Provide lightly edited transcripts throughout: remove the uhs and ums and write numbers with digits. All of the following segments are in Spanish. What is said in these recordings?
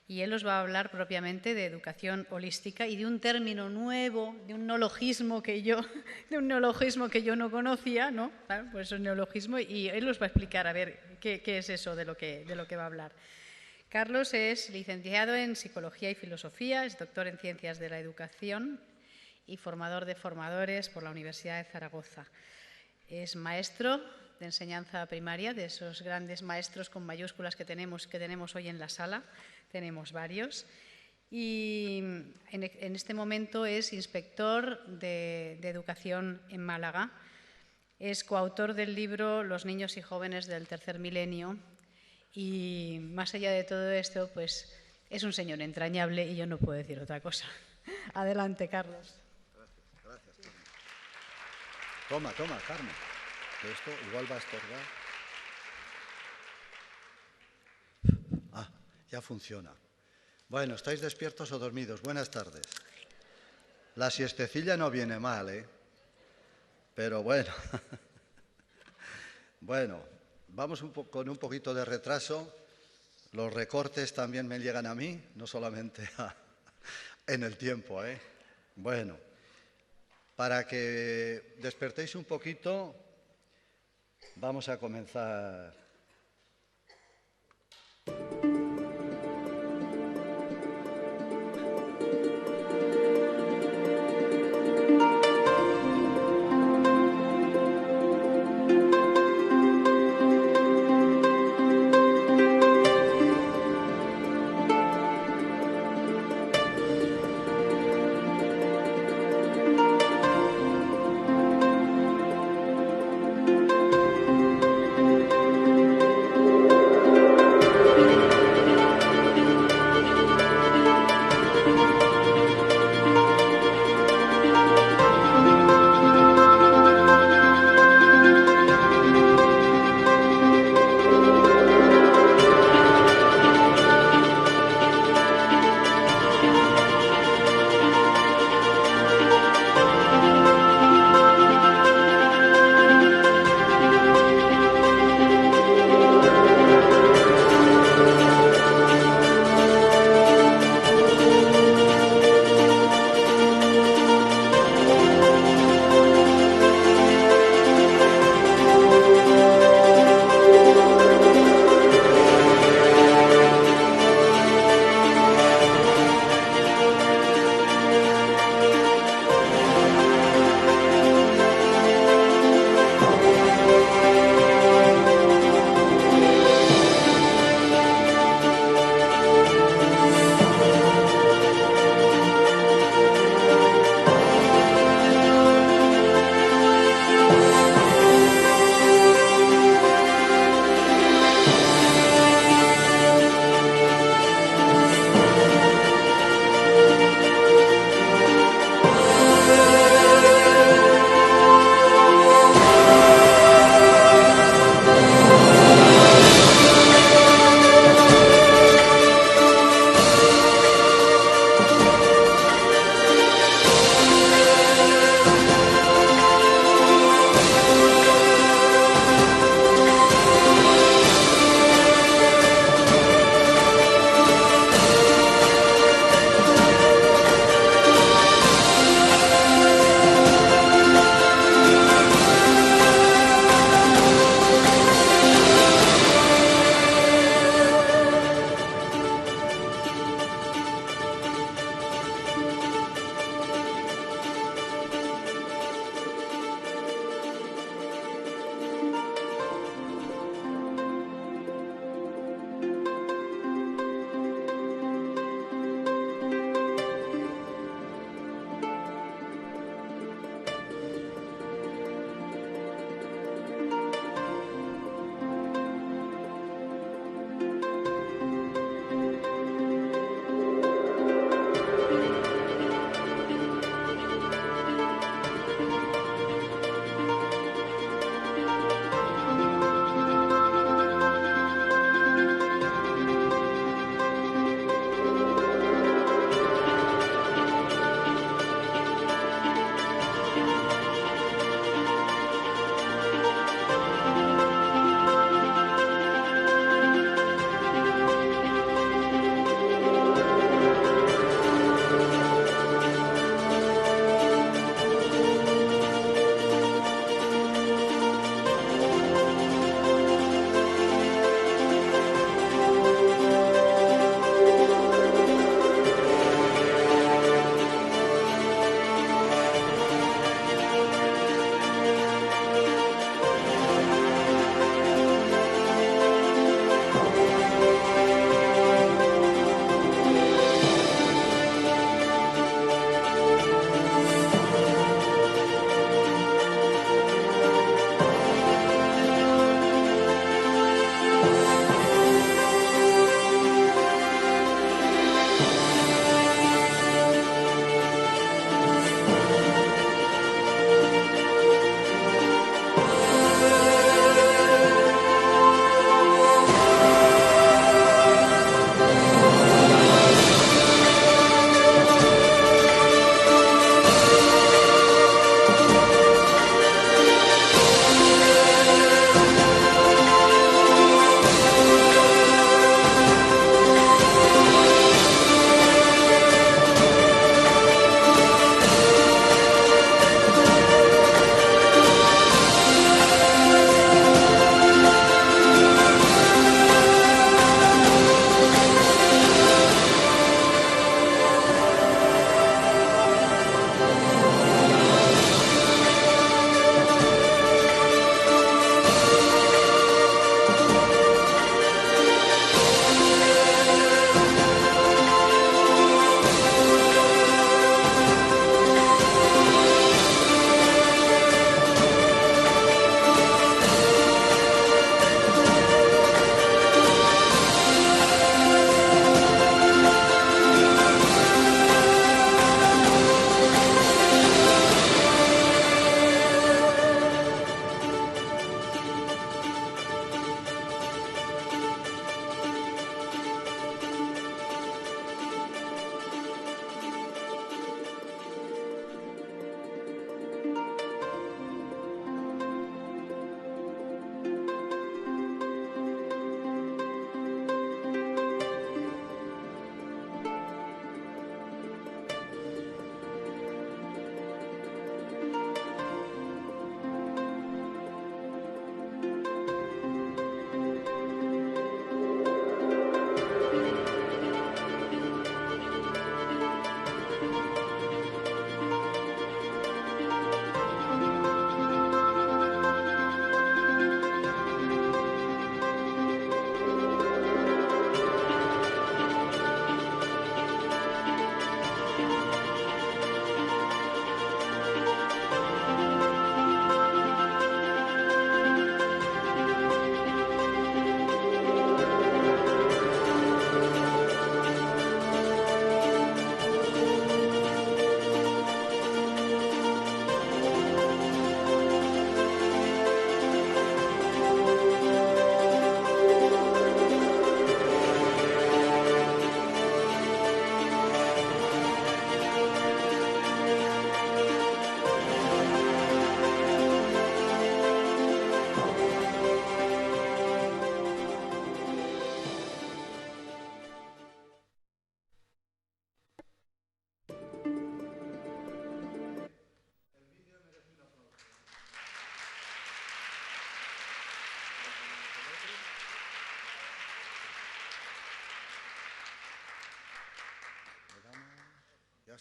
Y él os va a hablar propiamente de educación holística y de un término nuevo, de un neologismo que yo no conocía, ¿no? Claro, pues es un neologismo, y él os va a explicar a ver qué es eso de lo que va a hablar. Carlos es licenciado en Psicología y Filosofía, es doctor en Ciencias de la Educación y formador de formadores por la Universidad de Zaragoza. Es maestro de enseñanza primaria, de esos grandes maestros con mayúsculas que tenemos hoy en la sala. Tenemos varios. Y en este momento es inspector de educación en Málaga. Es coautor del libro Los niños y jóvenes del tercer milenio. Y más allá de todo esto, pues es un señor entrañable y yo no puedo decir otra cosa. Adelante, Carlos. Gracias, Carmen. Toma, Carmen, que esto igual va a estorbar. Ah, ya funciona. Bueno, ¿estáis despiertos o dormidos? Buenas tardes. La siestecilla no viene mal, ¿eh? Pero bueno. Bueno, vamos con un poquito de retraso. Los recortes también me llegan a mí, no solamente en el tiempo, ¿eh? Bueno, para que despertéis un poquito, vamos a comenzar.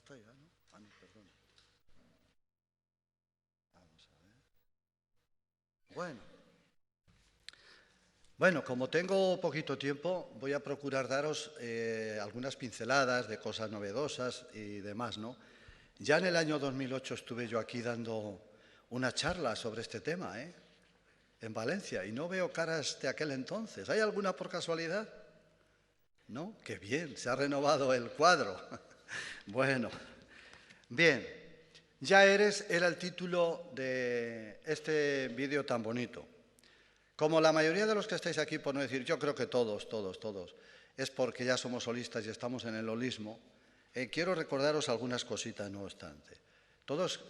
está ya, ¿no? Ah, no, perdón. Vamos a ver. Bueno, como tengo poquito tiempo, voy a procurar daros algunas pinceladas de cosas novedosas y demás, ¿no? Ya en el año 2008 estuve yo aquí dando una charla sobre este tema, en Valencia, y no veo caras de aquel entonces. ¿Hay alguna por casualidad? ¿No? ¡Qué bien! Se ha renovado el cuadro. Bueno, bien. Ya eres era el título de este vídeo tan bonito. Como la mayoría de los que estáis aquí, por no decir, yo creo que todos, es porque ya somos holistas y estamos en el holismo, quiero recordaros algunas cositas, no obstante. Todos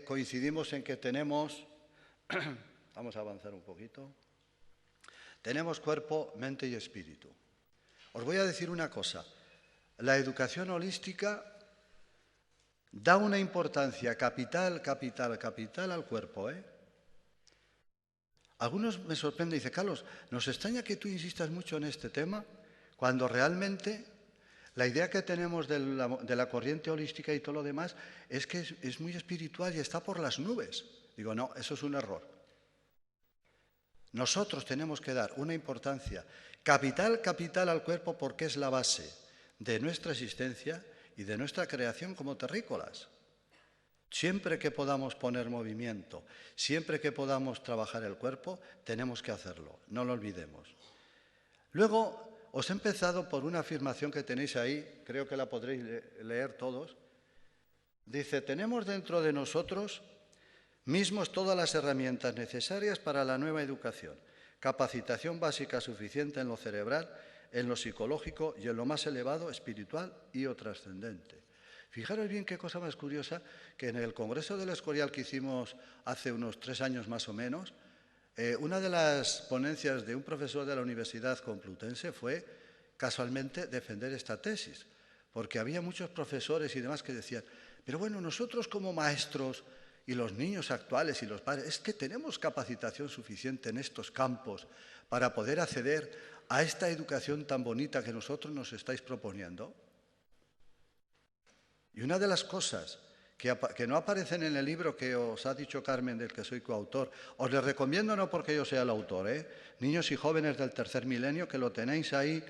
coincidimos en que tenemos, vamos a avanzar un poquito, tenemos cuerpo, mente y espíritu. Os voy a decir una cosa, la educación holística da una importancia capital al cuerpo, Algunos me sorprenden y dicen, Carlos, nos extraña que tú insistas mucho en este tema, cuando realmente la idea que tenemos de la corriente holística y todo lo demás es que es muy espiritual y está por las nubes. Digo, no, eso es un error. Nosotros tenemos que dar una importancia capital al cuerpo porque es la base de nuestra existencia y de nuestra creación como terrícolas. Siempre que podamos poner movimiento, siempre que podamos trabajar el cuerpo, tenemos que hacerlo, no lo olvidemos. Luego, os he empezado por una afirmación que tenéis ahí, creo que la podréis leer todos. Dice, tenemos dentro de nosotros mismos todas las herramientas necesarias para la nueva educación, capacitación básica suficiente en lo cerebral, en lo psicológico y en lo más elevado, espiritual y o trascendente. Fijaros bien qué cosa más curiosa, que en el Congreso del Escorial que hicimos hace unos 3 años más o menos, una de las ponencias de un profesor de la Universidad Complutense fue casualmente defender esta tesis, porque había muchos profesores y demás que decían, pero bueno, nosotros como maestros y los niños actuales y los padres, es que tenemos capacitación suficiente en estos campos para poder acceder a esta educación tan bonita que nosotros nos estáis proponiendo. Y una de las cosas que no aparecen en el libro que os ha dicho Carmen, del que soy coautor, os les recomiendo no porque yo sea el autor, niños y jóvenes del tercer milenio, que lo tenéis ahí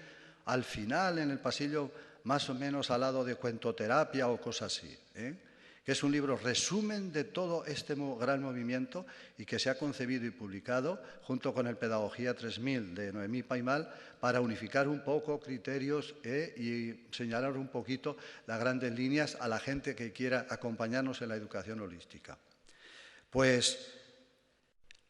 al final, en el pasillo más o menos al lado de cuentoterapia o cosas así, que es un libro resumen de todo este gran movimiento y que se ha concebido y publicado junto con el Pedagogía 3000 de Noemí Paimal para unificar un poco criterios y señalar un poquito las grandes líneas a la gente que quiera acompañarnos en la educación holística. Pues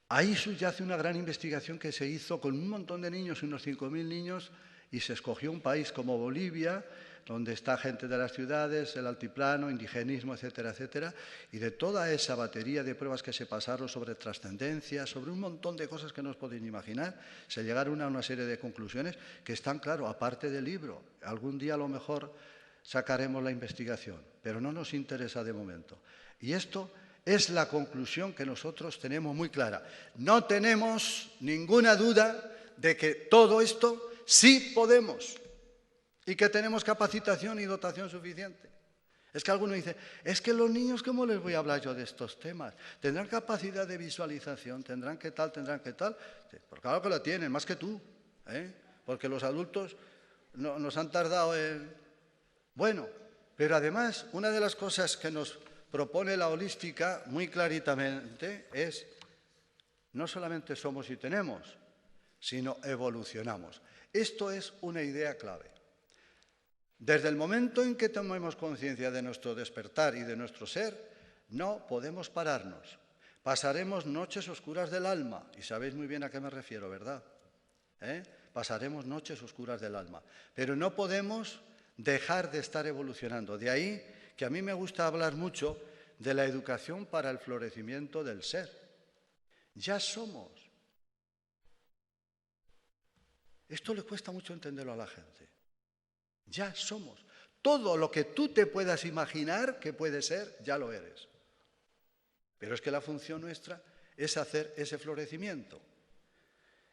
ahí subyace una gran investigación que se hizo con un montón de niños, unos 5.000 niños, y se escogió un país como Bolivia, donde está gente de las ciudades, el altiplano, indigenismo, etcétera, etcétera, y de toda esa batería de pruebas que se pasaron sobre trascendencia, sobre un montón de cosas que no os podéis imaginar, se llegaron a una serie de conclusiones que están, claro, aparte del libro. Algún día a lo mejor sacaremos la investigación, pero no nos interesa de momento. Y esto es la conclusión que nosotros tenemos muy clara. No tenemos ninguna duda de que todo esto sí podemos y que tenemos capacitación y dotación suficiente. Es que alguno dice, es que los niños, ¿cómo les voy a hablar yo de estos temas? ¿Tendrán capacidad de visualización? ¿Tendrán qué tal? ¿Tendrán qué tal? Pues claro que lo tienen, más que tú, porque los adultos nos han tardado en... Bueno, pero además, una de las cosas que nos propone la holística muy claritamente es, no solamente somos y tenemos, sino evolucionamos. Esto es una idea clave. Desde el momento en que tomemos conciencia de nuestro despertar y de nuestro ser, no podemos pararnos. Pasaremos noches oscuras del alma, y sabéis muy bien a qué me refiero, ¿verdad? Pasaremos noches oscuras del alma, pero no podemos dejar de estar evolucionando. De ahí que a mí me gusta hablar mucho de la educación para el florecimiento del ser. Ya somos. Esto le cuesta mucho entenderlo a la gente. Ya somos. Todo lo que tú te puedas imaginar que puede ser, ya lo eres. Pero es que la función nuestra es hacer ese florecimiento.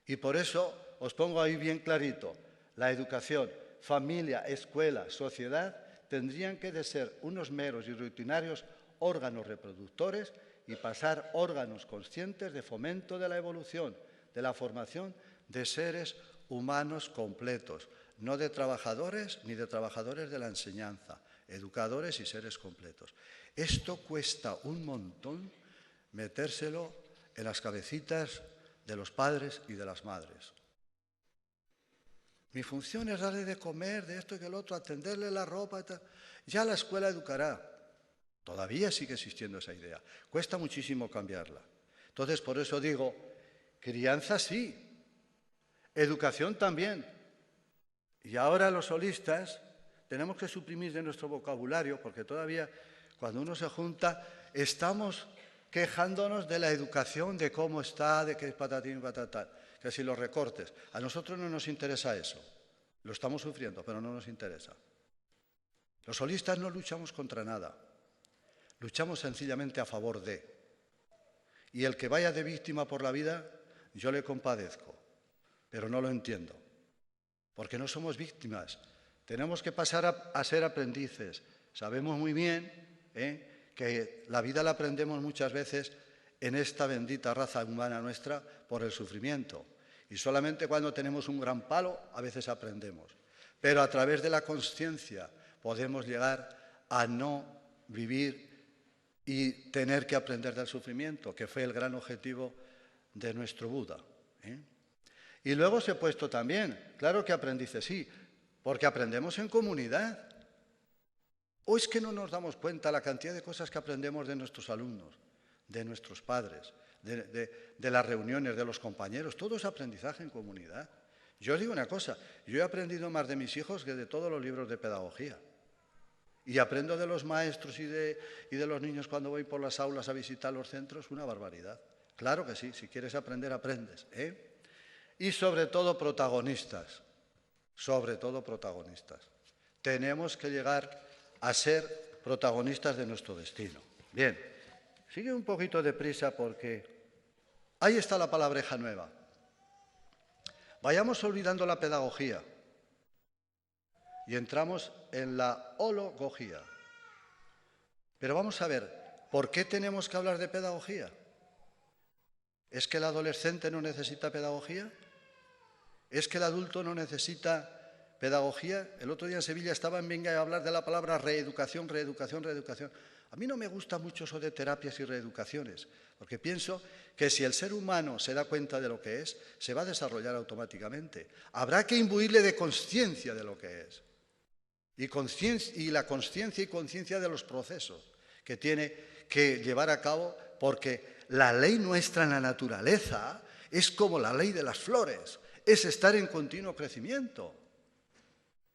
Y por eso os pongo ahí bien clarito, la educación, familia, escuela, sociedad, tendrían que de ser unos meros y rutinarios órganos reproductores y pasar órganos conscientes de fomento de la evolución, de la formación de seres humanos completos, no de trabajadores ni de trabajadores de la enseñanza, educadores y seres completos. Esto cuesta un montón metérselo en las cabecitas de los padres y de las madres. Mi función es darle de comer, de esto y del otro, atenderle la ropa y tal. Ya la escuela educará. Todavía sigue existiendo esa idea. Cuesta muchísimo cambiarla. Entonces, por eso digo, crianza sí, educación también. Y ahora los solistas tenemos que suprimir de nuestro vocabulario, porque todavía cuando uno se junta estamos quejándonos de la educación, de cómo está, de que es patatín y patatán, que si los recortes. A nosotros no nos interesa eso. Lo estamos sufriendo, pero no nos interesa. Los solistas no luchamos contra nada. Luchamos sencillamente a favor de. Y el que vaya de víctima por la vida, yo le compadezco, pero no lo entiendo. Porque no somos víctimas. Tenemos que pasar a ser aprendices. Sabemos muy bien que la vida la aprendemos muchas veces en esta bendita raza humana nuestra por el sufrimiento. Y solamente cuando tenemos un gran palo a veces aprendemos. Pero a través de la consciencia podemos llegar a no vivir y tener que aprender del sufrimiento, que fue el gran objetivo de nuestro Buda. Y luego se ha puesto también, claro que aprendices sí, porque aprendemos en comunidad. ¿O es que no nos damos cuenta la cantidad de cosas que aprendemos de nuestros alumnos, de nuestros padres, de las reuniones, de los compañeros? Todo es aprendizaje en comunidad. Yo os digo una cosa, yo he aprendido más de mis hijos que de todos los libros de pedagogía. Y aprendo de los maestros y de los niños cuando voy por las aulas a visitar los centros, una barbaridad. Claro que sí, si quieres aprender, aprendes. Y sobre todo protagonistas, Tenemos que llegar a ser protagonistas de nuestro destino. Bien, sigue un poquito deprisa porque ahí está la palabreja nueva. Vayamos olvidando la pedagogía y entramos en la hologogía. Pero vamos a ver, ¿por qué tenemos que hablar de pedagogía? ¿Es que el adolescente no necesita pedagogía? ¿Es que el adulto no necesita pedagogía? El otro día en Sevilla estaba en Venga a hablar de la palabra reeducación, reeducación, reeducación. A mí no me gusta mucho eso de terapias y reeducaciones, porque pienso que si el ser humano se da cuenta de lo que es, se va a desarrollar automáticamente. Habrá que imbuirle de conciencia de lo que es. Y la conciencia y conciencia de los procesos que tiene que llevar a cabo, porque la ley nuestra en la naturaleza es como la ley de las flores, es estar en continuo crecimiento.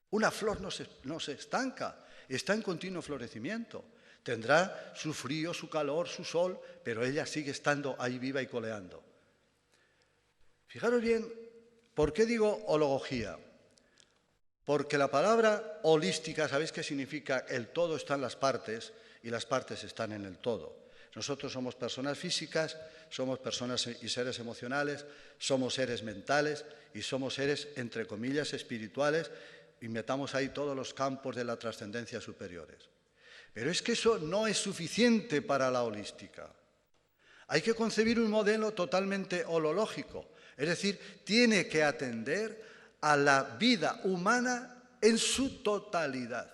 Una flor no se estanca, está en continuo florecimiento. Tendrá su frío, su calor, su sol, pero ella sigue estando ahí viva y coleando. Fijaros bien, ¿por qué digo hologogía? Porque la palabra holística, ¿sabéis qué significa? El todo está en las partes y las partes están en el todo. Nosotros somos personas físicas, somos personas y seres emocionales, somos seres mentales y somos seres, entre comillas, espirituales, y metamos ahí todos los campos de la trascendencia superiores. Pero es que eso no es suficiente para la holística. Hay que concebir un modelo totalmente holológico, es decir, tiene que atender a la vida humana en su totalidad.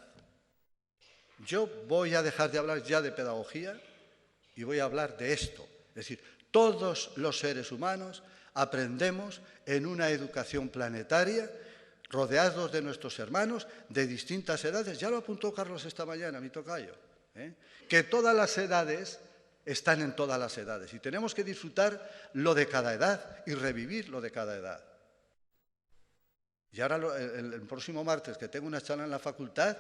Yo voy a dejar de hablar ya de pedagogía y voy a hablar de esto. Es decir, todos los seres humanos aprendemos en una educación planetaria, rodeados de nuestros hermanos de distintas edades. Ya lo apuntó Carlos esta mañana, mi tocayo, que todas las edades están en todas las edades y tenemos que disfrutar lo de cada edad y revivir lo de cada edad. Y ahora el próximo martes, que tengo una charla en la Facultad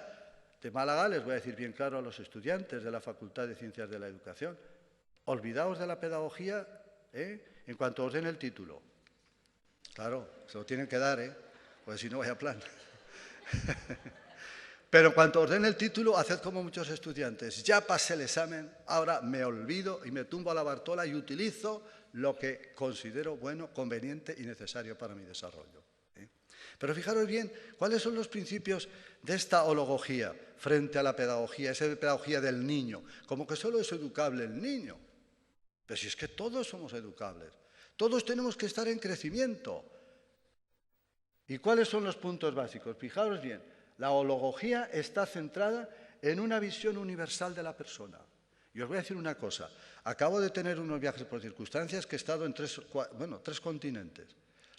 de Málaga, les voy a decir bien claro a los estudiantes de la Facultad de Ciencias de la Educación, olvidaos de la pedagogía en cuanto os den el título. Claro, se lo tienen que dar, pues si no vaya plan. Pero en cuanto os den el título, haced como muchos estudiantes. Ya pasé el examen, ahora me olvido y me tumbo a la Bartola y utilizo lo que considero bueno, conveniente y necesario para mi desarrollo. Pero fijaros bien, ¿cuáles son los principios de esta hologogía frente a la pedagogía, esa pedagogía del niño? Como que solo es educable el niño. Pero si es que todos somos educables, todos tenemos que estar en crecimiento. ¿Y cuáles son los puntos básicos? Fijaros bien, la hologogía está centrada en una visión universal de la persona. Y os voy a decir una cosa, acabo de tener unos viajes por circunstancias que he estado en tres continentes.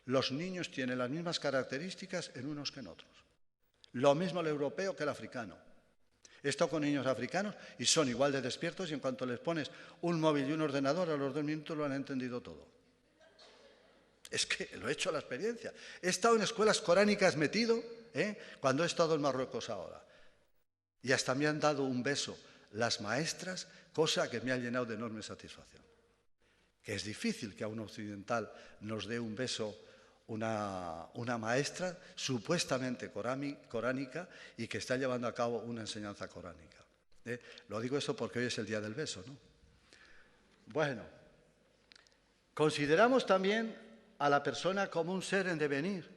Los niños tienen las mismas características en unos que en otros. Lo mismo el europeo que el africano. He estado con niños africanos y son igual de despiertos y en cuanto les pones un móvil y un ordenador, a los 2 minutos lo han entendido todo. Es que lo he hecho a la experiencia. He estado en escuelas coránicas metido, cuando he estado en Marruecos ahora. Y hasta me han dado un beso las maestras, cosa que me ha llenado de enorme satisfacción. Que es difícil que a un occidental nos dé un beso una maestra supuestamente coránica y que está llevando a cabo una enseñanza coránica. Lo digo eso porque hoy es el día del beso, ¿no? Bueno, consideramos también a la persona como un ser en devenir.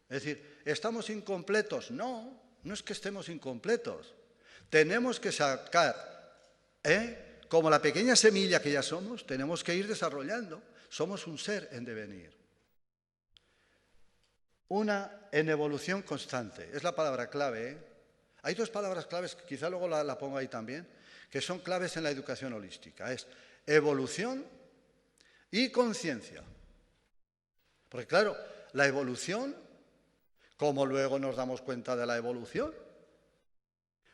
Es decir, ¿estamos incompletos? No, no es que estemos incompletos. Tenemos que sacar, como la pequeña semilla que ya somos, tenemos que ir desarrollando. Somos un ser en devenir. Una en evolución constante, es la palabra clave. Hay dos palabras claves, que quizá luego la pongo ahí también, que son claves en la educación holística. Es evolución y conciencia. Porque claro, la evolución, ¿cómo luego nos damos cuenta de la evolución?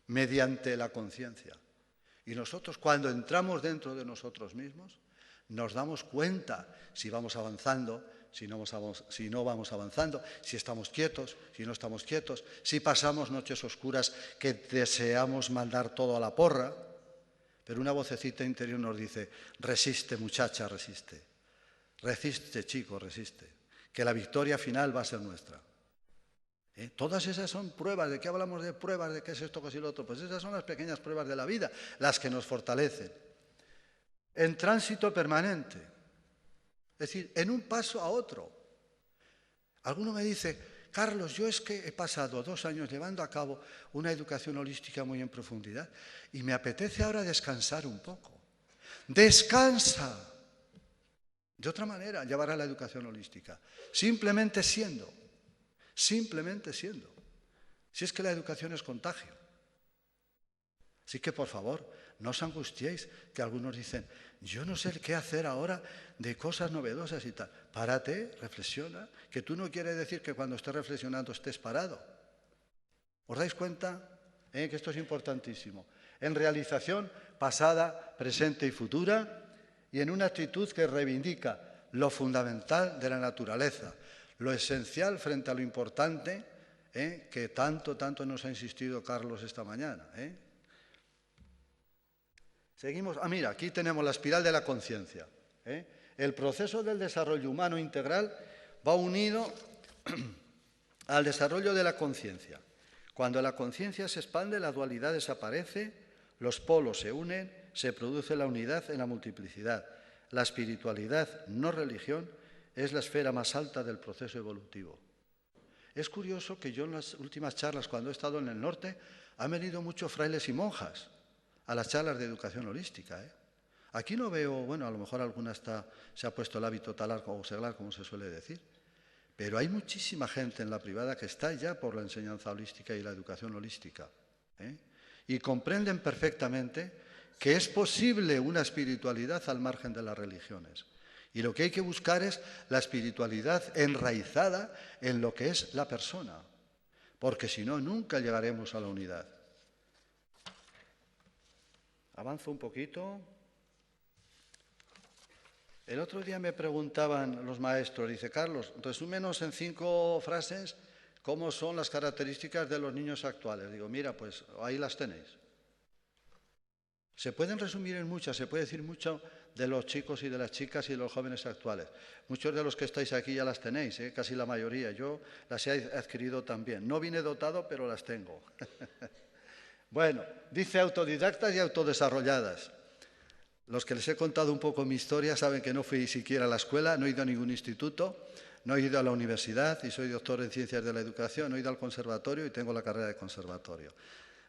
Mediante la conciencia. Y nosotros cuando entramos dentro de nosotros mismos, nos damos cuenta si vamos avanzando, si no vamos avanzando, si estamos quietos, si no estamos quietos, si pasamos noches oscuras que deseamos mandar todo a la porra, pero una vocecita interior nos dice, resiste muchacha, resiste, resiste chico, resiste, que la victoria final va a ser nuestra. Todas esas son pruebas. ¿De qué hablamos de pruebas? ¿De qué es esto, qué es lo otro? Pues esas son las pequeñas pruebas de la vida, las que nos fortalecen. En tránsito permanente, es decir, en un paso a otro. Alguno me dice, Carlos, yo es que he pasado 2 años llevando a cabo una educación holística muy en profundidad y me apetece ahora descansar un poco. ¡Descansa! De otra manera llevará la educación holística, simplemente siendo. Simplemente siendo. Si es que la educación es contagio. Así que, por favor, no os angustiéis, que algunos dicen, yo no sé qué hacer ahora de cosas novedosas y tal. Párate, reflexiona, que tú no quieres decir que cuando estés reflexionando estés parado. ¿Os dais cuenta? Que esto es importantísimo. En realización pasada, presente y futura, y en una actitud que reivindica lo fundamental de la naturaleza, lo esencial frente a lo importante, que tanto nos ha insistido Carlos esta mañana. Seguimos. Mira, aquí tenemos la espiral de la conciencia. El proceso del desarrollo humano integral va unido al desarrollo de la conciencia. Cuando la conciencia se expande, la dualidad desaparece, los polos se unen, se produce la unidad en la multiplicidad. La espiritualidad, no religión, es la esfera más alta del proceso evolutivo. Es curioso que yo en las últimas charlas, cuando he estado en el norte, han venido muchos frailes y monjas a las charlas de educación holística. Aquí no veo, bueno, a lo mejor alguna se ha puesto el hábito talar o seglar, como se suele decir, pero hay muchísima gente en la privada que está ya por la enseñanza holística y la educación holística. Y comprenden perfectamente que es posible una espiritualidad al margen de las religiones. Y lo que hay que buscar es la espiritualidad enraizada en lo que es la persona, porque si no, nunca llegaremos a la unidad. Avanzo un poquito. El otro día me preguntaban los maestros, dice, Carlos, resúmenos en 5 frases cómo son las características de los niños actuales. Digo, mira, pues ahí las tenéis. Se pueden resumir en muchas, se puede decir mucho de los chicos y de las chicas y de los jóvenes actuales. Muchos de los que estáis aquí ya las tenéis, casi la mayoría. Yo las he adquirido también. No vine dotado, pero las tengo. Bueno, dice autodidactas y autodesarrolladas. Los que les he contado un poco mi historia saben que no fui siquiera a la escuela, no he ido a ningún instituto. No he ido a la universidad y soy doctor en Ciencias de la Educación, no he ido al conservatorio y tengo la carrera de conservatorio.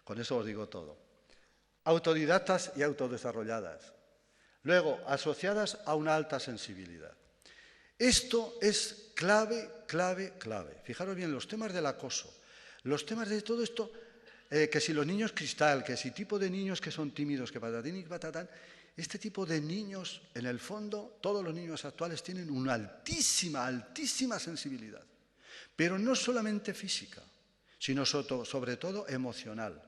Con eso os digo todo. Autodidactas y autodesarrolladas. Luego, asociadas a una alta sensibilidad. Esto es clave, clave, clave. Fijaros bien, los temas del acoso, los temas de todo esto, que si los niños cristal, que si tipo de niños que son tímidos, que patatín y patatán, este tipo de niños, en el fondo, todos los niños actuales tienen una altísima, altísima sensibilidad. Pero no solamente física, sino sobre todo emocional.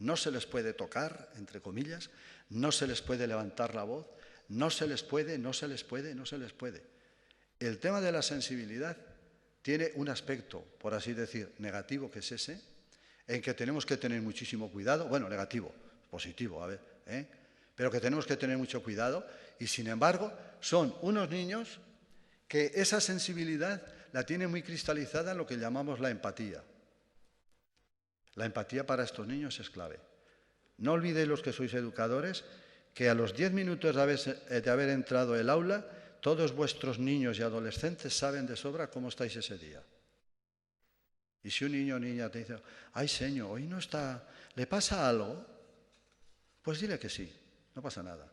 No se les puede tocar, entre comillas, no se les puede levantar la voz, no se les puede. El tema de la sensibilidad tiene un aspecto, por así decir, negativo, que es ese, en que tenemos que tener muchísimo cuidado, bueno, negativo, positivo, a ver, pero que tenemos que tener mucho cuidado y, sin embargo, son unos niños que esa sensibilidad la tienen muy cristalizada en lo que llamamos la empatía. La empatía para estos niños es clave. No olvidéis, los que sois educadores, que a los 10 minutos de haber entrado el aula, todos vuestros niños y adolescentes saben de sobra cómo estáis ese día. Y si un niño o niña te dice, ay, señor, hoy no está, ¿le pasa algo? Pues dile que sí, no pasa nada.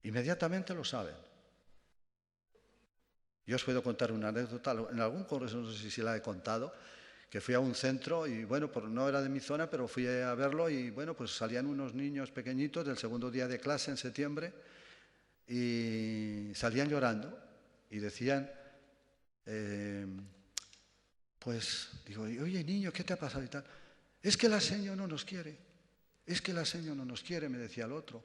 Inmediatamente lo saben. Yo os puedo contar una anécdota, en algún congreso, no sé si la he contado, que fui a un centro y, bueno, pues no era de mi zona, pero fui a verlo y, bueno, pues salían unos niños pequeñitos del segundo día de clase en septiembre y salían llorando y decían, pues, digo, oye, niño, ¿qué te ha pasado y tal? Es que la seño no nos quiere, es que la seño no nos quiere, me decía el otro.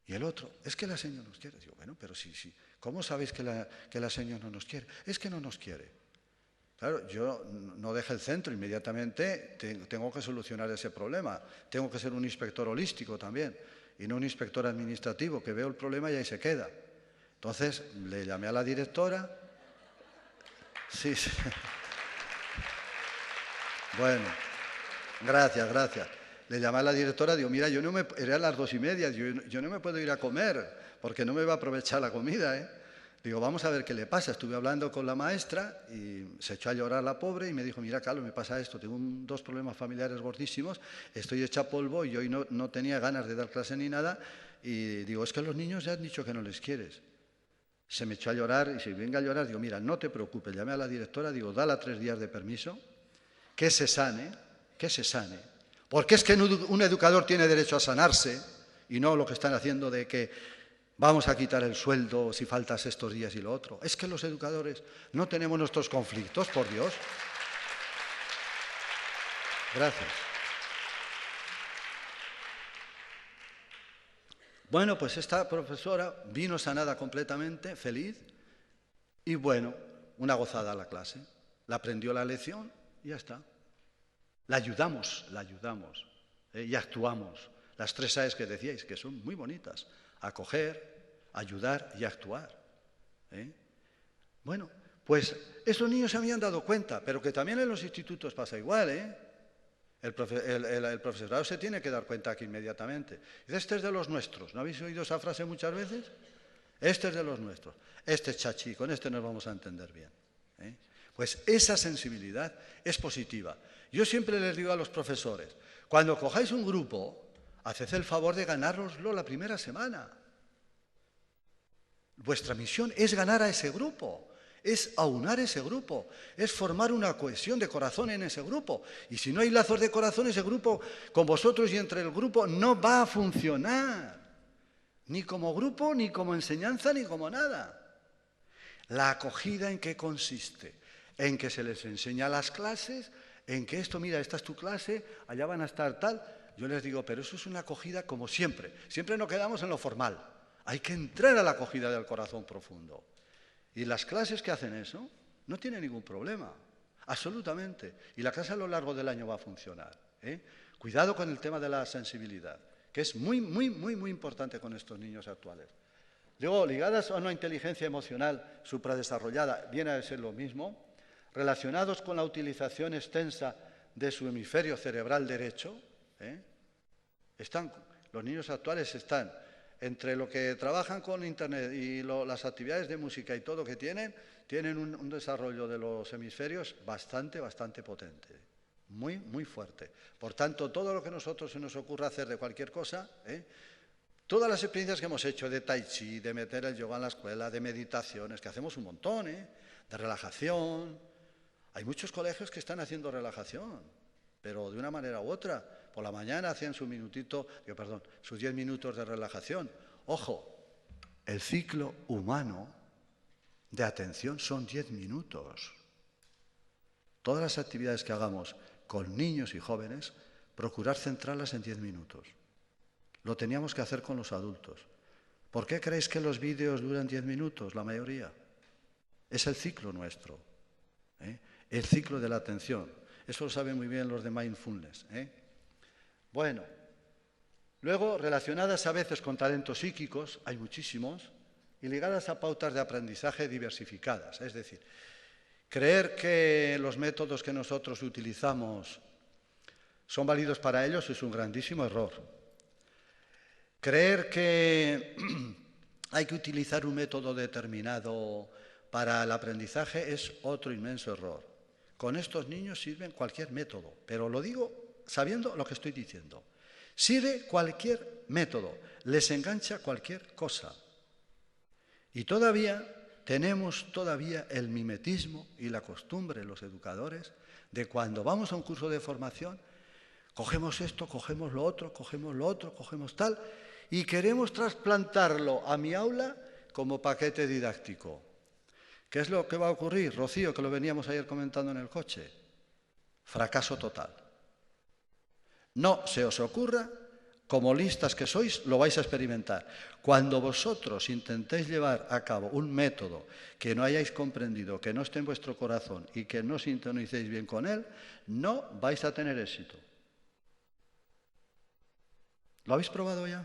Y el otro, es que la seño nos quiere. Digo, bueno, pero sí, ¿cómo sabéis que la seño no nos quiere? Es que no nos quiere. Claro, yo no dejé el centro inmediatamente, tengo que solucionar ese problema. Tengo que ser un inspector holístico también, y no un inspector administrativo, que veo el problema y ahí se queda. Entonces, le llamé a la directora. Sí. Bueno, gracias. Le llamé a la directora, digo, mira, eran las 2:30, yo no me puedo ir a comer, porque no me va a aprovechar la comida, Digo, vamos a ver qué le pasa. Estuve hablando con la maestra y se echó a llorar la pobre y me dijo, mira, Carlos, me pasa esto, tengo dos problemas familiares gordísimos, estoy hecha polvo y hoy no tenía ganas de dar clase ni nada. Y digo, es que los niños ya han dicho que no les quieres. Se me echó a llorar y si venga a llorar, digo, mira, no te preocupes. Llamé a la directora, digo, dale 3 días de permiso, que se sane. Porque es que un educador tiene derecho a sanarse y no lo que están haciendo de que vamos a quitar el sueldo si faltas estos días y lo otro. Es que los educadores no tenemos nuestros conflictos, por Dios. Gracias. Bueno, pues esta profesora vino sanada completamente, feliz, y bueno, una gozada a la clase. La aprendió la lección y ya está. La ayudamos, y actuamos. Las 3 A's que decíais, que son muy bonitas. Acoger, ayudar y actuar. Bueno, pues esos niños se habían dado cuenta, pero que también en los institutos pasa igual, El profesorado se tiene que dar cuenta aquí inmediatamente. Dice, este es de los nuestros. ¿No habéis oído esa frase muchas veces? Este es de los nuestros. Este es chachi, con este nos vamos a entender bien. Pues esa sensibilidad es positiva. Yo siempre les digo a los profesores, cuando cojáis un grupo, haced el favor de ganároslo la primera semana. Vuestra misión es ganar a ese grupo, es aunar ese grupo, es formar una cohesión de corazón en ese grupo. Y si no hay lazos de corazón, ese grupo con vosotros y entre el grupo no va a funcionar. Ni como grupo, ni como enseñanza, ni como nada. La acogida, ¿en qué consiste? En que se les enseña las clases, en que esto, mira, esta es tu clase, allá van a estar tal. Yo les digo, pero eso es una acogida como siempre. Siempre nos quedamos en lo formal. Hay que entrar a la acogida del corazón profundo. Y las clases que hacen eso no tienen ningún problema, absolutamente. Y la clase a lo largo del año va a funcionar. Cuidado con el tema de la sensibilidad, que es muy, muy, muy, muy importante con estos niños actuales. Luego, ligadas a una inteligencia emocional supradesarrollada, viene a ser lo mismo, relacionados con la utilización extensa de su hemisferio cerebral derecho, los niños actuales están entre lo que trabajan con Internet y las actividades de música y todo que tienen un desarrollo de los hemisferios bastante potente, muy fuerte. Por tanto, todo lo que nosotros se nos ocurra hacer de cualquier cosa, todas las experiencias que hemos hecho de tai chi, de meter el yoga en la escuela, de meditaciones, que hacemos un montón, de relajación. Hay muchos colegios que están haciendo relajación, pero de una manera u otra. Por la mañana hacían sus 10 minutos de relajación. Ojo, el ciclo humano de atención son 10 minutos. Todas las actividades que hagamos con niños y jóvenes, procurar centrarlas en 10 minutos. Lo teníamos que hacer con los adultos. ¿Por qué creéis que los vídeos duran 10 minutos, la mayoría? Es el ciclo nuestro, el ciclo de la atención. Eso lo saben muy bien los de mindfulness. Bueno, luego relacionadas a veces con talentos psíquicos, hay muchísimos, y ligadas a pautas de aprendizaje diversificadas. Es decir, creer que los métodos que nosotros utilizamos son válidos para ellos es un grandísimo error. Creer que hay que utilizar un método determinado para el aprendizaje es otro inmenso error. Con estos niños sirve cualquier método, pero lo digo sabiendo lo que estoy diciendo. Sirve cualquier método, les engancha cualquier cosa. Y tenemos el mimetismo y la costumbre, los educadores, de cuando vamos a un curso de formación, cogemos esto, cogemos lo otro, cogemos tal, y queremos trasplantarlo a mi aula como paquete didáctico. ¿Qué es lo que va a ocurrir, Rocío, que lo veníamos ayer comentando en el coche? Fracaso total. No se os ocurra, como listas que sois, lo vais a experimentar. Cuando vosotros intentéis llevar a cabo un método que no hayáis comprendido, que no esté en vuestro corazón y que no sintonicéis bien con él, no vais a tener éxito. ¿Lo habéis probado ya?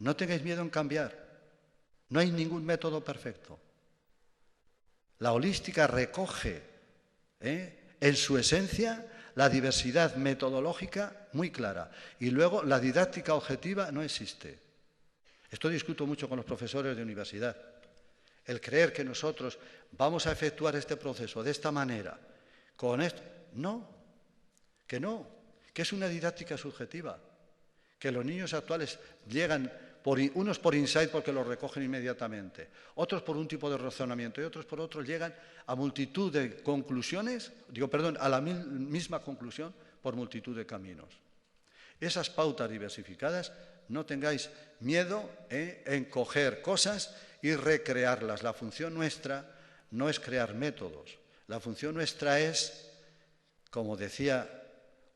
No tengáis miedo en cambiar. No hay ningún método perfecto. La holística recoge en su esencia la diversidad metodológica muy clara. Y luego la didáctica objetiva no existe. Esto discuto mucho con los profesores de universidad. El creer que nosotros vamos a efectuar este proceso de esta manera, con esto, que es una didáctica subjetiva, que los niños actuales llegan, unos por insight porque lo recogen inmediatamente, otros por un tipo de razonamiento y otros por otro, llegan a multitud de conclusiones, a la misma conclusión por multitud de caminos. Esas pautas diversificadas, no tengáis miedo en coger cosas y recrearlas. La función nuestra no es crear métodos. La función nuestra es, como decía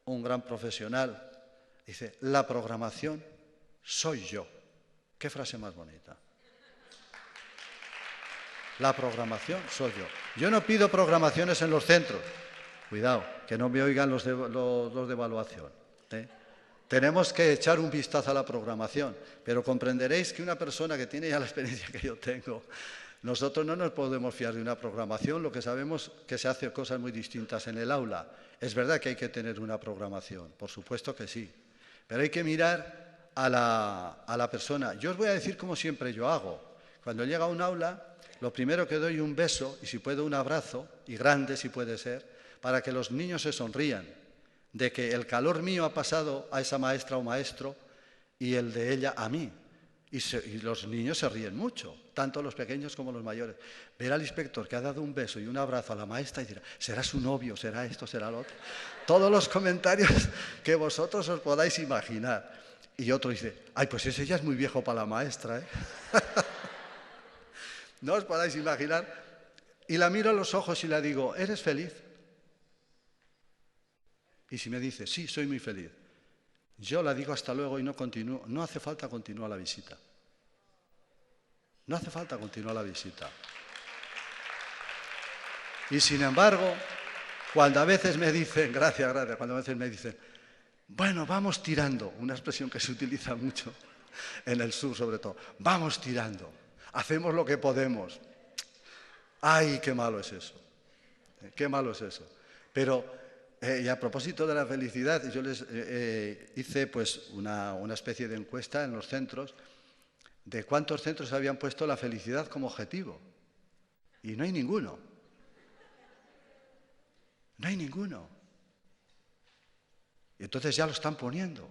un gran profesional, dice, la programación soy yo. ¿Qué frase más bonita? La programación soy yo. Yo no pido programaciones en los centros. Cuidado, que no me oigan los de evaluación. Tenemos que echar un vistazo a la programación, pero comprenderéis que una persona que tiene ya la experiencia que yo tengo, nosotros no nos podemos fiar de una programación, lo que sabemos que se hacen cosas muy distintas en el aula. Es verdad que hay que tener una programación, por supuesto que sí, pero hay que mirar a la persona. Yo os voy a decir como siempre yo hago. Cuando llega a un aula, lo primero que doy un beso, y si puedo un abrazo, y grande si puede ser, para que los niños se sonrían, de que el calor mío ha pasado a esa maestra o maestro y el de ella a mí. Y los niños se ríen mucho, tanto los pequeños como los mayores. Ver al inspector que ha dado un beso y un abrazo a la maestra y dirá, será su novio, será esto, será lo otro. Todos los comentarios que vosotros os podáis imaginar. Y otro dice, ay, pues ese ya es muy viejo para la maestra, ¿eh? No os podáis imaginar. Y la miro a los ojos y le digo, ¿eres feliz? Y si me dice, sí, soy muy feliz, yo la digo hasta luego y no continúo. No hace falta continuar la visita. No hace falta continuar la visita. Y sin embargo, cuando a veces me dicen, gracias, cuando a veces me dicen, bueno, vamos tirando, una expresión que se utiliza mucho en el sur sobre todo, vamos tirando, hacemos lo que podemos. ¡Ay, qué malo es eso! ¡Qué malo es eso! Pero, y a propósito de la felicidad, yo les hice pues una especie de encuesta en los centros de cuántos centros habían puesto la felicidad como objetivo. Y no hay ninguno. No hay ninguno. Y entonces ya lo están poniendo.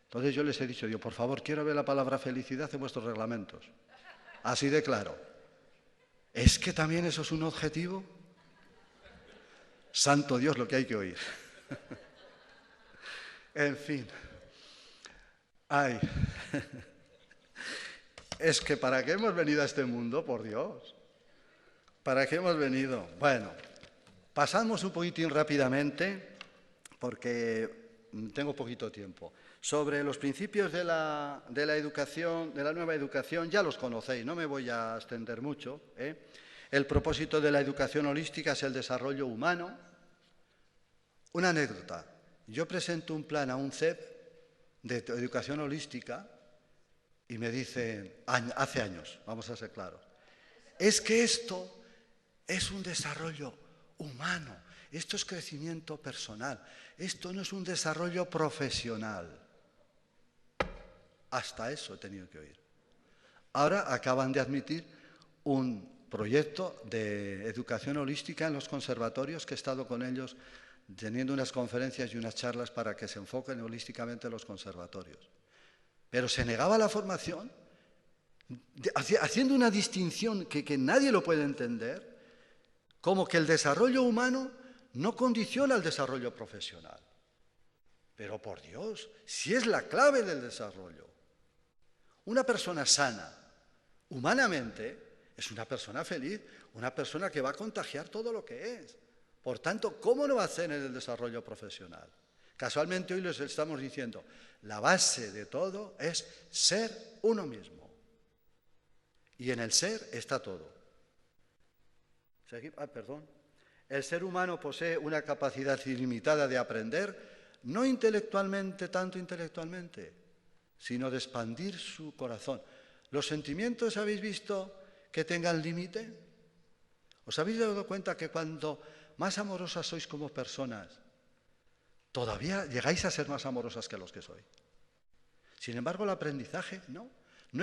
Entonces yo les he dicho, por favor, quiero ver la palabra felicidad en vuestros reglamentos. Así de claro. ¿Es que también eso es un objetivo? Santo Dios, lo que hay que oír. En fin. Ay. Es que ¿para qué hemos venido a este mundo, por Dios? ¿Para qué hemos venido? Bueno, pasamos un poquitín rápidamente, porque tengo poquito tiempo. Sobre los principios de la educación, de la nueva educación, ya los conocéis, no me voy a extender mucho. El propósito de la educación holística es el desarrollo humano. Una anécdota. Yo presento un plan a un CEP de educación holística y me dicen, hace años, vamos a ser claros, es que esto es un desarrollo humano, esto es crecimiento personal, esto no es un desarrollo profesional. Hasta eso he tenido que oír. Ahora acaban de admitir un proyecto de educación holística en los conservatorios, que he estado con ellos teniendo unas conferencias y unas charlas para que se enfoquen holísticamente en los conservatorios. Pero se negaba la formación, haciendo una distinción que nadie lo puede entender, como que el desarrollo humano no condiciona el desarrollo profesional. Pero por Dios, si es la clave del desarrollo. Una persona sana, humanamente, es una persona feliz, una persona que va a contagiar todo lo que es. Por tanto, ¿cómo no va a hacer en el desarrollo profesional? Casualmente hoy les estamos diciendo, la base de todo es ser uno mismo. Y en el ser está todo. El ser humano posee una capacidad ilimitada de aprender, no intelectualmente, tanto intelectualmente, sino de expandir su corazón. ¿Los sentimientos habéis visto que tengan límite? ¿Os habéis dado cuenta que cuando más amorosas sois como personas, todavía llegáis a ser más amorosas que los que sois? Sin embargo, el aprendizaje no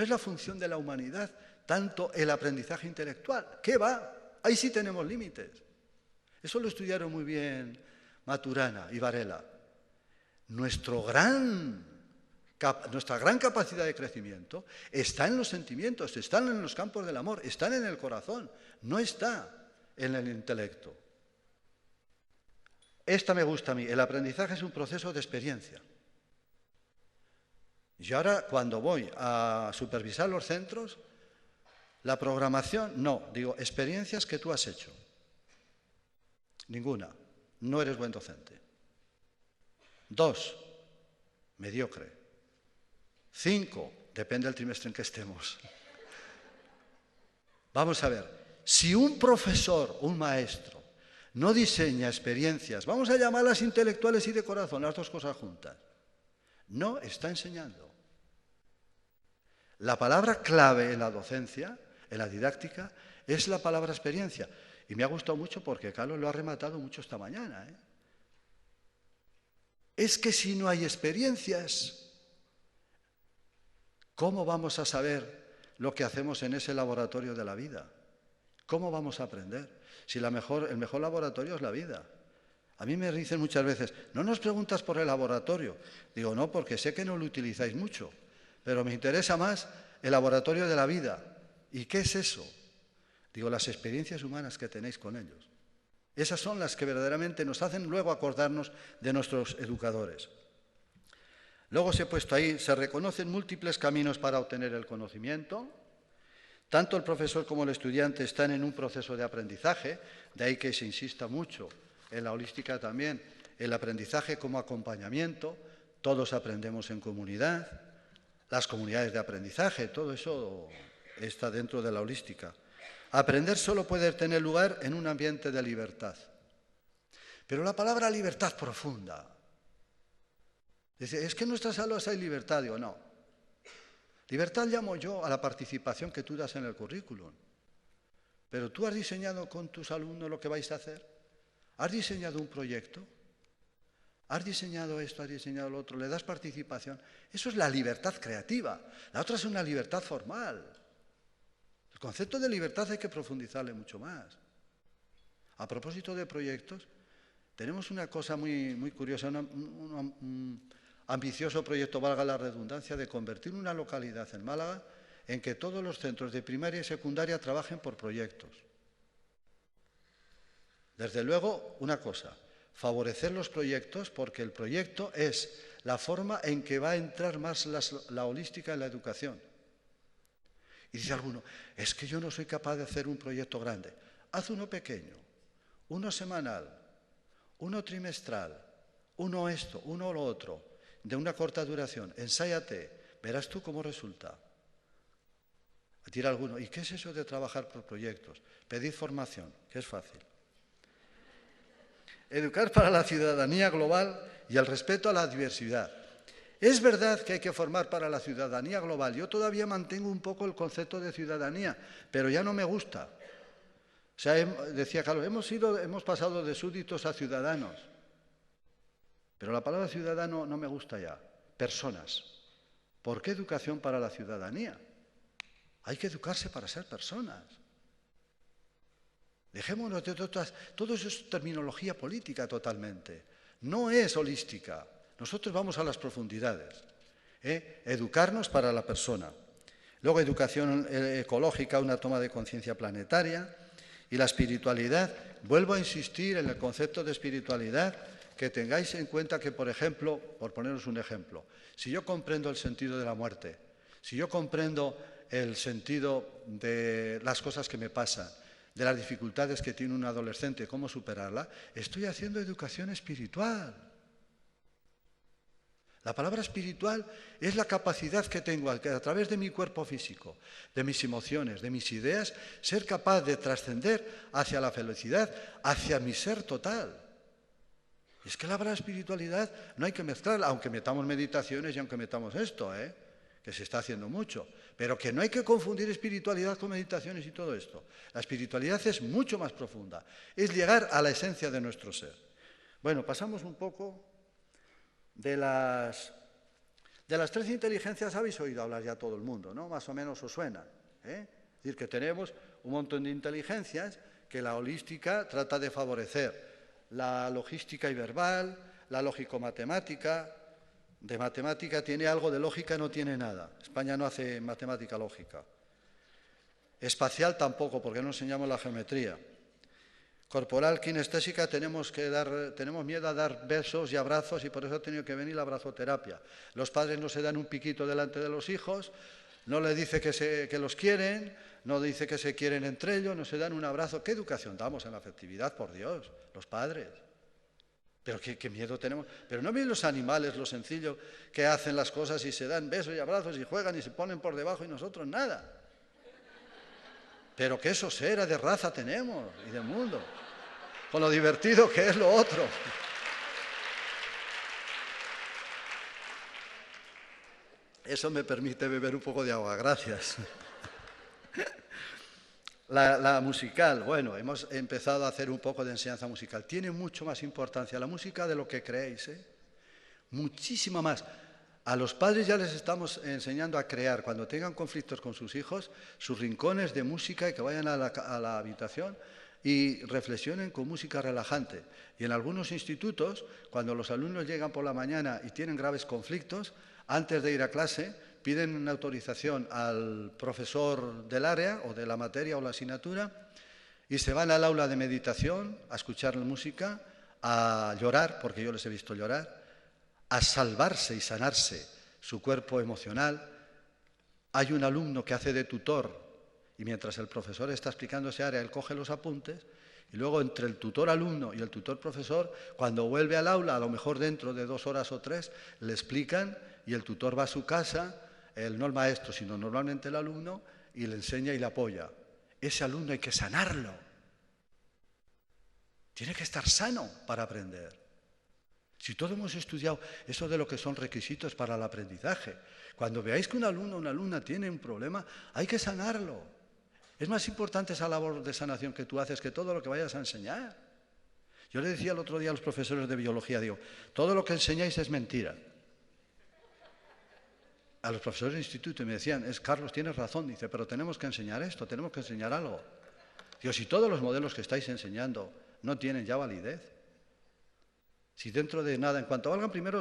es la función de la humanidad, tanto el aprendizaje intelectual. ¿Qué va? Ahí sí tenemos límites. Eso lo estudiaron muy bien Maturana y Varela. Nuestra gran capacidad de crecimiento está en los sentimientos, están en los campos del amor, están en el corazón, no está en el intelecto. Esta me gusta a mí. El aprendizaje es un proceso de experiencia. Y ahora, cuando voy a supervisar los centros, la programación, experiencias que tú has hecho. Ninguna. No eres buen docente. 2, mediocre. 5, depende del trimestre en que estemos. Vamos a ver, si un profesor, un maestro, no diseña experiencias, vamos a llamarlas intelectuales y de corazón, las dos cosas juntas, no está enseñando. La palabra clave en la docencia, en la didáctica, es la palabra experiencia. Y me ha gustado mucho porque Carlos lo ha rematado mucho esta mañana. Es que si no hay experiencias, ¿cómo vamos a saber lo que hacemos en ese laboratorio de la vida? ¿Cómo vamos a aprender? Si el mejor laboratorio es la vida. A mí me dicen muchas veces, no nos preguntas por el laboratorio. Digo, no, porque sé que no lo utilizáis mucho, pero me interesa más el laboratorio de la vida. ¿Y qué es eso? Digo, las experiencias humanas que tenéis con ellos. Esas son las que verdaderamente nos hacen luego acordarnos de nuestros educadores. Luego os he puesto ahí, se reconocen múltiples caminos para obtener el conocimiento. Tanto el profesor como el estudiante están en un proceso de aprendizaje, de ahí que se insista mucho en la holística también, el aprendizaje como acompañamiento. Todos aprendemos en comunidad, las comunidades de aprendizaje, todo eso está dentro de la holística. Aprender solo puede tener lugar en un ambiente de libertad. Pero la palabra libertad profunda. Dice, es que en nuestras aulas hay libertad. Digo, no. Libertad llamo yo a la participación que tú das en el currículum. Pero tú has diseñado con tus alumnos lo que vais a hacer. ¿Has diseñado un proyecto? Has diseñado esto, has diseñado lo otro, le das participación. Eso es la libertad creativa. La otra es una libertad formal. El concepto de libertad hay que profundizarle mucho más. A propósito de proyectos, tenemos una cosa muy curiosa, un ambicioso proyecto, valga la redundancia, de convertir una localidad en Málaga en que todos los centros de primaria y secundaria trabajen por proyectos. Desde luego, una cosa, favorecer los proyectos, porque el proyecto es la forma en que va a entrar más la holística en la educación. Y dice alguno, es que yo no soy capaz de hacer un proyecto grande. Haz uno pequeño, uno semanal, uno trimestral, uno esto, uno lo otro, de una corta duración. Ensáyate, verás tú cómo resulta. Dirá alguno, ¿y qué es eso de trabajar por proyectos? Pedid formación, que es fácil. Educar para la ciudadanía global y el respeto a la diversidad. Es verdad que hay que formar para la ciudadanía global. Yo todavía mantengo un poco el concepto de ciudadanía, pero ya no me gusta. O sea, decía Carlos, hemos pasado de súbditos a ciudadanos. Pero la palabra ciudadano no me gusta ya. Personas. ¿Por qué educación para la ciudadanía? Hay que educarse para ser personas. Dejémonos de todo eso es terminología política totalmente. No es holística. Nosotros vamos a las profundidades. Educarnos para la persona. Luego educación ecológica, una toma de conciencia planetaria. Y la espiritualidad, vuelvo a insistir en el concepto de espiritualidad, que tengáis en cuenta que, por ejemplo, por poneros un ejemplo, si yo comprendo el sentido de la muerte, si yo comprendo el sentido de las cosas que me pasan, de las dificultades que tiene un adolescente, cómo superarla, estoy haciendo educación espiritual. La palabra espiritual es la capacidad que tengo a través de mi cuerpo físico, de mis emociones, de mis ideas, ser capaz de trascender hacia la felicidad, hacia mi ser total. Y es que la palabra espiritualidad no hay que mezclarla, aunque metamos meditaciones y aunque metamos esto, que se está haciendo mucho, pero que no hay que confundir espiritualidad con meditaciones y todo esto. La espiritualidad es mucho más profunda, es llegar a la esencia de nuestro ser. Bueno, pasamos un poco de las 13 inteligencias, habéis oído hablar ya todo el mundo, ¿no? Más o menos os suenan, Es decir, que tenemos un montón de inteligencias que la holística trata de favorecer. La logística y verbal, la lógico-matemática. De matemática tiene algo, de lógica no tiene nada. España no hace matemática lógica. Espacial tampoco, porque no enseñamos la geometría. Corporal, kinestésica, tenemos miedo a dar besos y abrazos y por eso ha tenido que venir la abrazoterapia. Los padres no se dan un piquito delante de los hijos, no les dice que los quieren, no dice que se quieren entre ellos, no se dan un abrazo. ¿Qué educación damos en la afectividad, por Dios? Los padres. Pero qué miedo tenemos. Pero no ven los animales, lo sencillo que hacen las cosas y se dan besos y abrazos y juegan y se ponen por debajo y nosotros nada. Pero qué sosera de raza tenemos y de mundo. Con lo divertido que es lo otro. Eso me permite beber un poco de agua, gracias. La musical, bueno, hemos empezado a hacer un poco de enseñanza musical. Tiene mucho más importancia la música de lo que creéis, muchísimo más. A los padres ya les estamos enseñando a crear, cuando tengan conflictos con sus hijos, sus rincones de música y que vayan a la habitación y reflexionen con música relajante. Y en algunos institutos, cuando los alumnos llegan por la mañana y tienen graves conflictos, antes de ir a clase, piden una autorización al profesor del área o de la materia o la asignatura y se van al aula de meditación a escuchar la música, a llorar, porque yo les he visto llorar, a salvarse y sanarse su cuerpo emocional. Hay un alumno que hace de tutor y mientras el profesor está explicando ese área, él coge los apuntes y luego entre el tutor-alumno y el tutor-profesor, cuando vuelve al aula, a lo mejor dentro de 2 horas o 3, le explican y el tutor va a su casa, no el maestro, sino normalmente el alumno, y le enseña y le apoya. Ese alumno hay que sanarlo. Tiene que estar sano para aprender. Si todos hemos estudiado eso de lo que son requisitos para el aprendizaje, cuando veáis que un alumno o una alumna tiene un problema, hay que sanarlo. Es más importante esa labor de sanación que tú haces que todo lo que vayas a enseñar. Yo le decía el otro día a los profesores de biología, digo, todo lo que enseñáis es mentira. A los profesores de instituto y me decían, Carlos, tienes razón, dice, pero tenemos que enseñar esto, tenemos que enseñar algo. Digo, si todos los modelos que estáis enseñando no tienen ya validez, si dentro de nada, en cuanto valgan primero,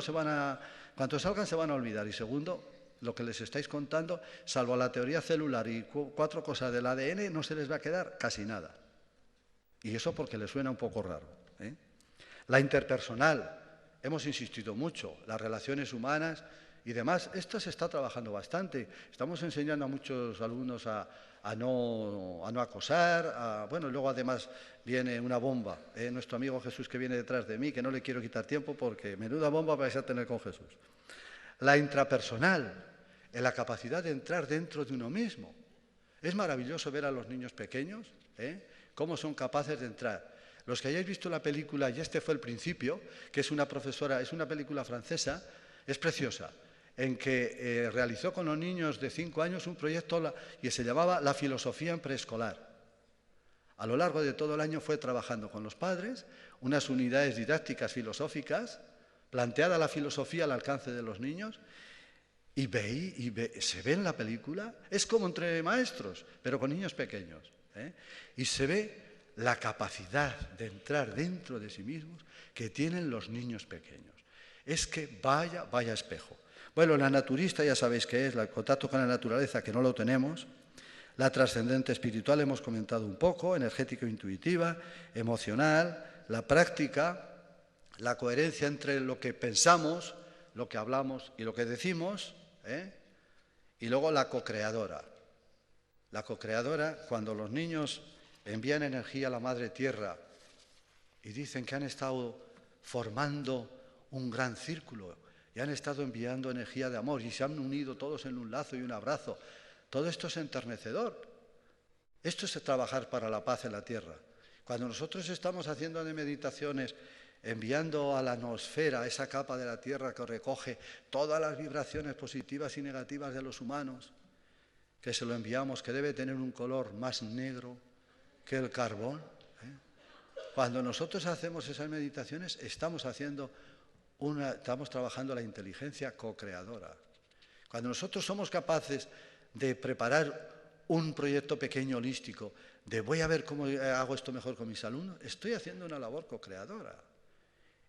cuanto salgan se van a olvidar, y segundo, lo que les estáis contando, salvo la teoría celular y 4 cosas del ADN, no se les va a quedar casi nada. Y eso porque les suena un poco raro, ¿eh? La interpersonal, hemos insistido mucho, las relaciones humanas y demás, esto se está trabajando bastante. Estamos enseñando a muchos alumnos a no acosar, bueno, luego además viene una bomba, nuestro amigo Jesús que viene detrás de mí, que no le quiero quitar tiempo porque menuda bomba vais a tener con Jesús. La intrapersonal, en la capacidad de entrar dentro de uno mismo. Es maravilloso ver a los niños pequeños, cómo son capaces de entrar. Los que hayáis visto la película Y este fue el principio, que es una profesora, es una película francesa, es preciosa, en que realizó con los niños de 5 años un proyecto que se llamaba La filosofía en preescolar. A lo largo de todo el año fue trabajando con los padres unas unidades didácticas filosóficas, planteada la filosofía al alcance de los niños, y se ve en la película, es como entre maestros, pero con niños pequeños, y se ve la capacidad de entrar dentro de sí mismos que tienen los niños pequeños. Es que vaya espejo. Bueno, la naturista ya sabéis qué es, el contacto con la naturaleza, que no lo tenemos. La trascendente espiritual hemos comentado un poco, energético-intuitiva, emocional, la práctica, la coherencia entre lo que pensamos, lo que hablamos y lo que decimos, y luego la co-creadora. La co-creadora, cuando los niños envían energía a la Madre Tierra y dicen que han estado formando un gran círculo y han estado enviando energía de amor y se han unido todos en un lazo y un abrazo. Todo esto es enternecedor. Esto es trabajar para la paz en la Tierra. Cuando nosotros estamos haciendo meditaciones, enviando a la noosfera, esa capa de la Tierra que recoge todas las vibraciones positivas y negativas de los humanos, que se lo enviamos, que debe tener un color más negro que el carbón. Cuando nosotros hacemos esas meditaciones, estamos trabajando la inteligencia co-creadora. Cuando nosotros somos capaces de preparar un proyecto pequeño holístico, de voy a ver cómo hago esto mejor con mis alumnos, estoy haciendo una labor co-creadora.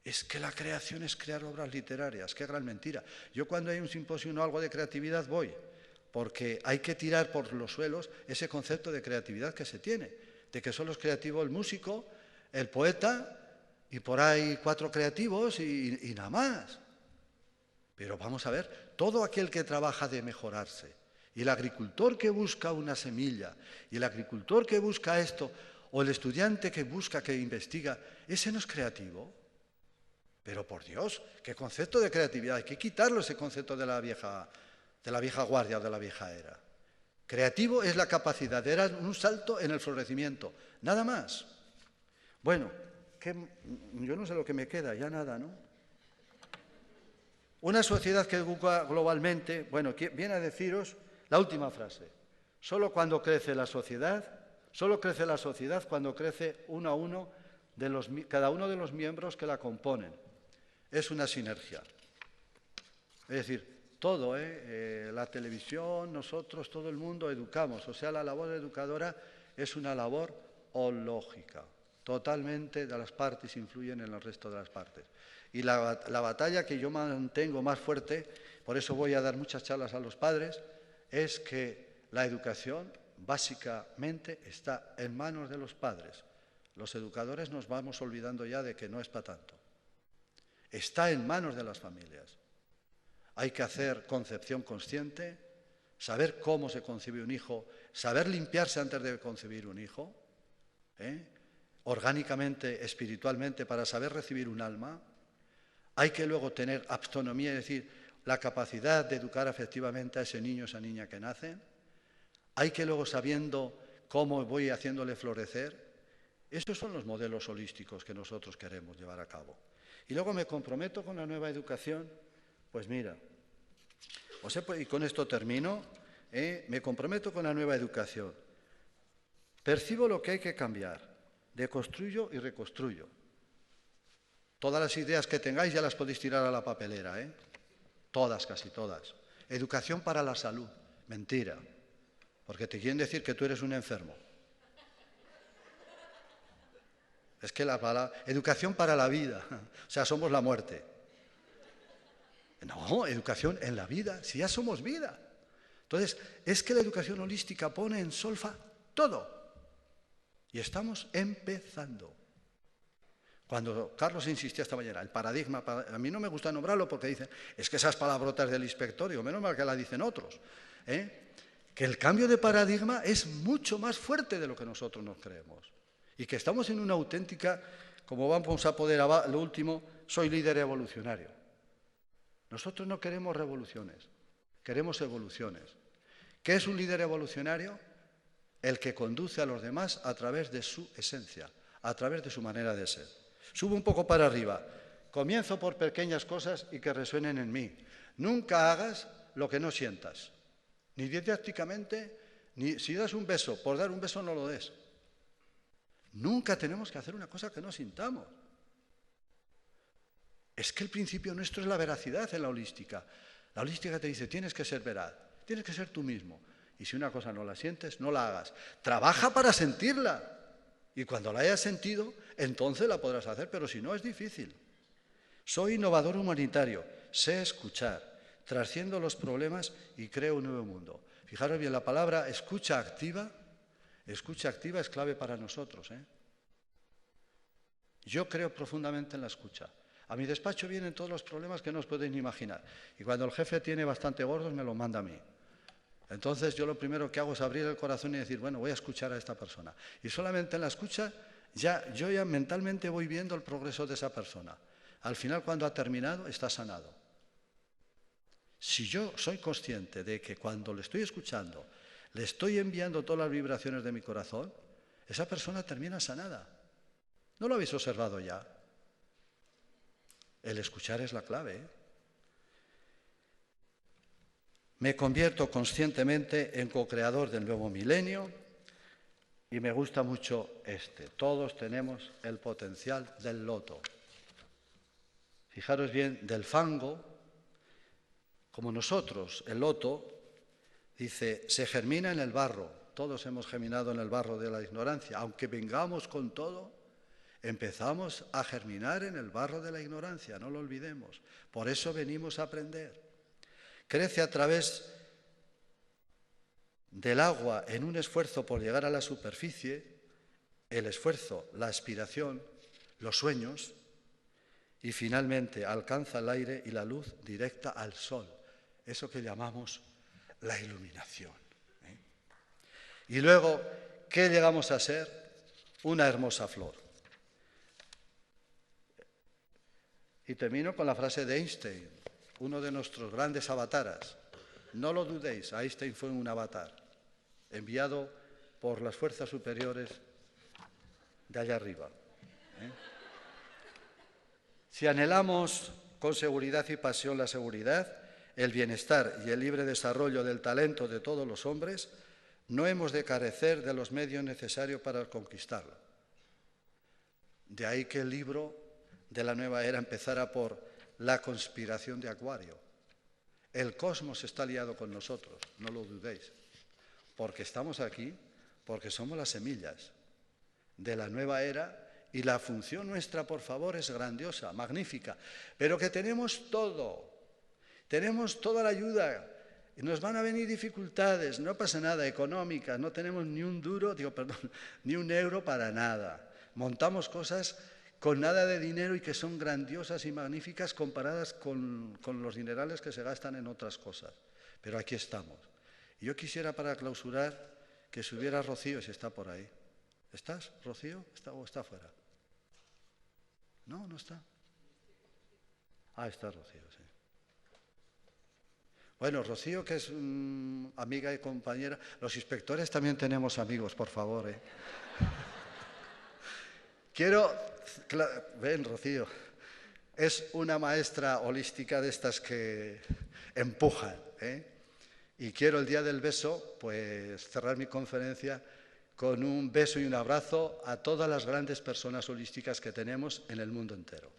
Es que la creación es crear obras literarias, qué gran mentira. Yo cuando hay un simposio o algo de creatividad voy, porque hay que tirar por los suelos ese concepto de creatividad que se tiene, de que solo es creativo el músico, el poeta, y por ahí 4 creativos y nada más. Pero vamos a ver, todo aquel que trabaja de mejorarse, y el agricultor que busca una semilla, y el agricultor que busca esto, o el estudiante que busca, que investiga, ese no es creativo. Pero por Dios, ¿qué concepto de creatividad? Hay que quitarlo ese concepto de la vieja guardia o de la vieja era. Creativo es la capacidad de dar un salto en el florecimiento, nada más. Bueno, yo no sé lo que me queda, ya nada, ¿no? Una sociedad que educa globalmente, bueno, viene a deciros la última frase. Solo cuando crece la sociedad cuando crece uno a uno cada uno de los miembros que la componen. Es una sinergia. Es decir, todo, la televisión, nosotros, todo el mundo educamos. O sea, la labor educadora es una labor hológica. Totalmente de las partes influyen en el resto de las partes. Y la batalla que yo mantengo más fuerte, por eso voy a dar muchas charlas a los padres, es que la educación básicamente está en manos de los padres. Los educadores nos vamos olvidando ya de que no es para tanto. Está en manos de las familias. Hay que hacer concepción consciente, saber cómo se concibe un hijo, saber limpiarse antes de concebir un hijo, orgánicamente, espiritualmente, para saber recibir un alma. Hay que luego tener autonomía, es decir, la capacidad de educar afectivamente a ese niño, esa niña que nace. Hay que luego, sabiendo cómo voy haciéndole florecer. Esos son los modelos holísticos que nosotros queremos llevar a cabo. Y luego me comprometo con la nueva educación. Pues mira, y con esto termino, me comprometo con la nueva educación. Percibo lo que hay que cambiar, deconstruyo y reconstruyo. Todas las ideas que tengáis ya las podéis tirar a la papelera, ¿eh? Todas, casi todas. Educación para la salud. Mentira. Porque te quieren decir que tú eres un enfermo. Es que la palabra educación para la vida, o sea, somos la muerte. No, educación en la vida, si ya somos vida. Entonces, es que la educación holística pone en solfa todo. Y estamos empezando. Cuando Carlos insistía esta mañana, el paradigma, a mí no me gusta nombrarlo porque dicen, es que esas palabrotas del inspectorio, menos mal que la dicen otros, que el cambio de paradigma es mucho más fuerte de lo que nosotros nos creemos. Y que estamos en una auténtica, como vamos a poder, lo último, soy líder evolucionario. Nosotros no queremos revoluciones, queremos evoluciones. ¿Qué es un líder evolucionario? El que conduce a los demás a través de su esencia, a través de su manera de ser. Subo un poco para arriba. Comienzo por pequeñas cosas y que resuenen en mí. Nunca hagas lo que no sientas. Ni didácticamente, ni si das un beso, por dar un beso no lo des. Nunca tenemos que hacer una cosa que no sintamos. Es que el principio nuestro es la veracidad en la holística. La holística te dice, tienes que ser veraz, tienes que ser tú mismo. Y si una cosa no la sientes, no la hagas. Trabaja para sentirla. Y cuando la hayas sentido, entonces la podrás hacer, pero si no, es difícil. Soy innovador humanitario, sé escuchar, trasciendo los problemas y creo un nuevo mundo. Fijaros bien, la palabra escucha activa es clave para nosotros, ¿eh? Yo creo profundamente en la escucha. A mi despacho vienen todos los problemas que no os podéis ni imaginar. Y cuando el jefe tiene bastante gordos, me lo manda a mí. Entonces yo lo primero que hago es abrir el corazón y decir, bueno, voy a escuchar a esta persona. Y solamente en la escucha, yo ya mentalmente voy viendo el progreso de esa persona. Al final, cuando ha terminado, está sanado. Si yo soy consciente de que cuando le estoy escuchando, le estoy enviando todas las vibraciones de mi corazón, esa persona termina sanada. ¿No lo habéis observado ya? El escuchar es la clave, ¿eh? Me convierto conscientemente en co-creador del nuevo milenio y me gusta mucho este. Todos tenemos el potencial del loto. Fijaros bien, del fango, como nosotros, el loto, dice, se germina en el barro. Todos hemos germinado en el barro de la ignorancia. Aunque vengamos con todo, empezamos a germinar en el barro de la ignorancia, no lo olvidemos. Por eso venimos a aprender. Crece a través del agua en un esfuerzo por llegar a la superficie, el esfuerzo, la aspiración, los sueños, y finalmente alcanza el aire y la luz directa al sol, eso que llamamos la iluminación, ¿eh? Y luego, ¿qué llegamos a ser? Una hermosa flor. Y termino con la frase de Einstein, uno de nuestros grandes avataras. No lo dudéis, Einstein fue un avatar, enviado por las fuerzas superiores de allá arriba, ¿eh? Si anhelamos con seguridad y pasión la seguridad, el bienestar y el libre desarrollo del talento de todos los hombres, no hemos de carecer de los medios necesarios para conquistarlo. De ahí que el libro de la nueva era empezara por la conspiración de Acuario. El cosmos está aliado con nosotros, no lo dudéis, porque estamos aquí, porque somos las semillas de la nueva era y la función nuestra, por favor, es grandiosa, magnífica, pero que tenemos todo, tenemos toda la ayuda, y nos van a venir dificultades, no pasa nada, económicas, no tenemos ni un duro, ni un euro para nada, montamos cosas con nada de dinero y que son grandiosas y magníficas comparadas con los dinerales que se gastan en otras cosas. Pero aquí estamos. Y yo quisiera para clausurar que subiera Rocío, si está por ahí. ¿Estás, Rocío? ¿O está fuera? No, no está. Ah, está Rocío, sí. Bueno, Rocío, que es amiga y compañera. Los inspectores también tenemos amigos, por favor, ¿eh? Ven, Rocío, es una maestra holística de estas que empujan, ¿eh? Y quiero el día del beso, pues cerrar mi conferencia con un beso y un abrazo a todas las grandes personas holísticas que tenemos en el mundo entero.